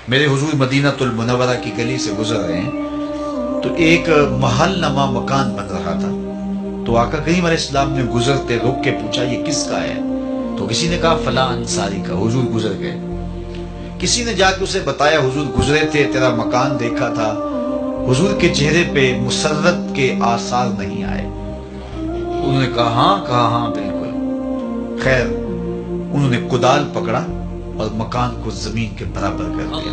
میرے حضور مدینہ المنورہ کی گلی سے گزر رہے ہیں تو ایک محل نما مکان بن رہا تھا. تو آقا کریم علیہ السلام نے گزرتے رک کے پوچھا یہ کس کا ہے؟ تو کسی نے کہا فلاں انصاری کا. حضور گزر گئے. کسی نے جا کے اسے بتایا حضور گزرے تھے، تیرا مکان دیکھا تھا. حضور کے چہرے پہ مسرت کے آثار نہیں آئے. انہوں نے کہا ہاں بالکل. خیر انہوں نے کدال پکڑا اور مکان کو زمین کے برابر کر دیا.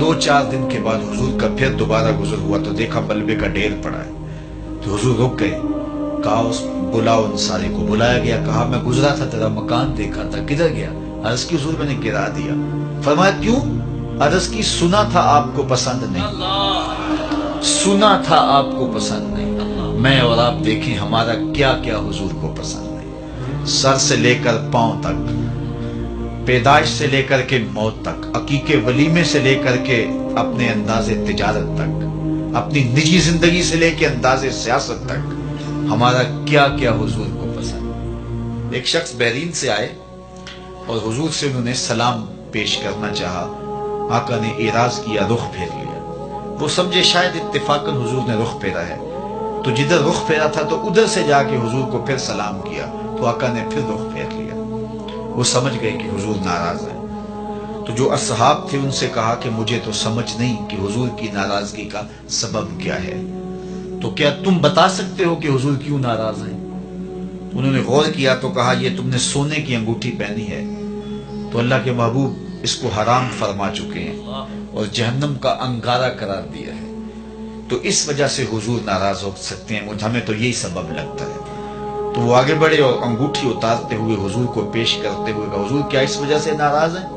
2-4 دن کے بعد حضور کا پھر دوبارہ گزر ہوا تو دیکھا ملبے کا ڈھیر پڑا ہے. تو حضور رک گئے. کہا اس بلاؤ انصاری کو. بلایا گیا. کہا میں گزرا تھا، تیرا مکان دیکھا تھا، کدھر گیا؟ عرض کی حضور میں نے گرا دیا. فرمایا کیوں؟ عرض کی سنا تھا آپ کو پسند نہیں، سنا تھا آپ کو پسند نہیں. میں اور آپ دیکھیں ہمارا کیا کیا حضور کو پسند نہیں. سر سے لے کر پاؤں تک، پیدائش سے لے کر کے موت تک، عقیقے ولیمے سے لے کر کے اپنے انداز تجارت تک، اپنی نجی زندگی سے لے کے انداز سیاست تک، ہمارا کیا کیا حضور کو پسند. ایک شخص بحرین سے آئے اور حضور سے انہوں نے سلام پیش کرنا چاہا. آقا نے اعراض کیا، رخ پھیر لیا. وہ سمجھے شاید اتفاقاً حضور نے رخ پھیرا ہے، تو جدھر رخ پھیرا تھا تو ادھر سے جا کے حضور کو پھر سلام کیا. تو آقا نے پھر رخ پھیر لیا. وہ سمجھ گئے کہ حضور ناراض ہیں. تو جو اصحاب تھے ان سے کہا کہ مجھے تو سمجھ نہیں کہ حضور کی ناراضگی کا سبب کیا ہے، تو کیا تم بتا سکتے ہو کہ حضور کیوں ناراض ہیں؟ انہوں نے غور کیا تو کہا یہ تم نے سونے کی انگوٹھی پہنی ہے تو اللہ کے محبوب اس کو حرام فرما چکے ہیں اور جہنم کا انگارہ قرار دیا ہے، تو اس وجہ سے حضور ناراض ہو سکتے ہیں. ہمیں تو یہی سبب لگتا ہے. تو وہ آگے بڑھے اور انگوٹھی اتارتے ہوئے حضور کو پیش کرتے ہوئے کہا حضور کیا اس وجہ سے ناراض ہیں؟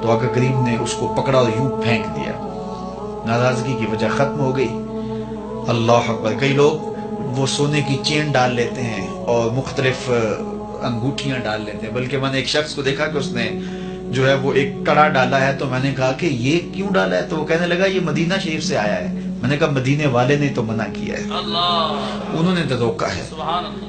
تو آقا کریم نے اس کو پکڑا اور یوں پھینک دیا. ناراضگی کی وجہ ختم ہو گئی. اللہ اکبر. کئی لوگ وہ سونے کی چین ڈال لیتے ہیں اور مختلف انگوٹھیاں ڈال لیتے ہیں. بلکہ میں نے ایک شخص کو دیکھا کہ اس نے جو ہے وہ ایک کڑا ڈالا ہے. تو میں نے کہا کہ یہ کیوں ڈالا ہے؟ تو وہ کہنے لگا یہ مدینہ شریف سے آیا ہے. میں نے کہا مدینے والے نے تو منع کیا ہے، انہوں نے تو روکا ہے.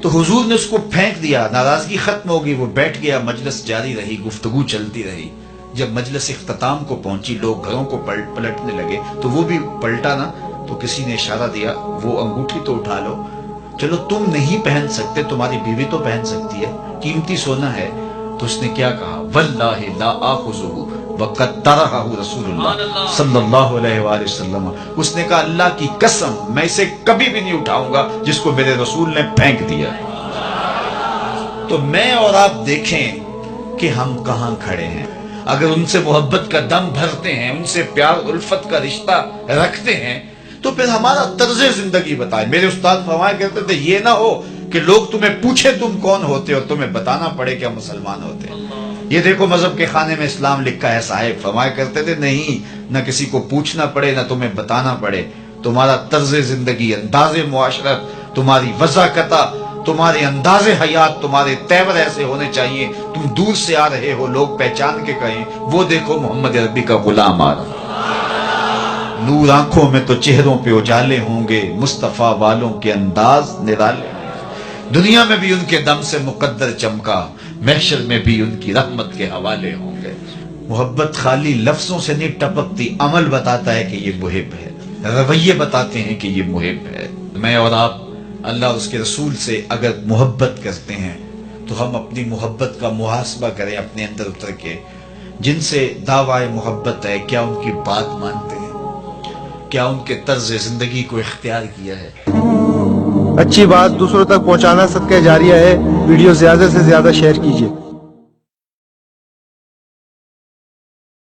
تو حضور نے اس کو پھینک دیا. ناراضگی ختم ہو گئی. وہ بیٹھ گیا. مجلس جاری رہی، گفتگو چلتی رہی. جب مجلس اختتام کو پہنچی لوگ گھروں کو پلٹنے لگے تو وہ بھی پلٹا نا. تو کسی نے اشارہ دیا وہ انگوٹھی تو اٹھا لو. چلو تم نہیں پہن سکتے، تمہاری بیوی تو پہن سکتی ہے، قیمتی سونا ہے. تو اس نے کیا کہا؟ واللہ لا آخذہ وقد طرحہ رسول اللہ صلی اللہ علیہ وآلہ وسلم. اس نے کہا اللہ کی قسم میں اسے کبھی بھی نہیں اٹھاؤں گا جس کو میرے رسول نے پھینک دیا. تو میں اور آپ دیکھیں کہ ہم کہاں کھڑے ہیں. اگر ان سے محبت کا دم بھرتے ہیں، ان سے پیار الفت کا رشتہ رکھتے ہیں تو پھر ہمارا طرز زندگی بتائیں. میرے استاد فرمایا کرتے تھے یہ نہ ہو کہ لوگ تمہیں پوچھے تم کون ہوتے اور تمہیں بتانا پڑے کہ ہم مسلمان ہوتے ہیں. یہ دیکھو مذہب کے خانے میں اسلام لکھا ہے. صاحب فرمایا کرتے تھے نہیں، نہ کسی کو پوچھنا پڑے نہ تمہیں بتانا پڑے. تمہارا طرز زندگی، انداز معاشرت، تمہاری وضاقتہ، تمہارے انداز حیات، تمہارے تیور ایسے ہونے چاہیے تم دور سے آ رہے ہو لوگ پہچان کے کہیں وہ دیکھو محمد عربی کا غلام آ رہا. نور آنکھوں میں تو چہروں پہ اجالے ہوں گے، مصطفیٰ والوں کے انداز نرالے. دنیا میں بھی ان کے دم سے مقدر چمکا، محشر میں بھی ان کی رحمت کے حوالے ہوں گے. محبت خالی لفظوں سے نہیں ٹپکتی، عمل بتاتا ہے کہ یہ محب ہے، رویے بتاتے ہیں کہ یہ محب ہے. میں اور آپ اللہ اور اس کے رسول سے اگر محبت کرتے ہیں تو ہم اپنی محبت کا محاسبہ کریں اپنے اندر اتر کے. جن سے دعوی محبت ہے کیا ان کی بات مانتے ہیں؟ کیا ان کے طرز زندگی کو اختیار کیا ہے؟ اچھی بات دوسروں تک پہنچانا صدقہ جاریہ ہے. ویڈیو زیادہ سے زیادہ شیئر کیجیے.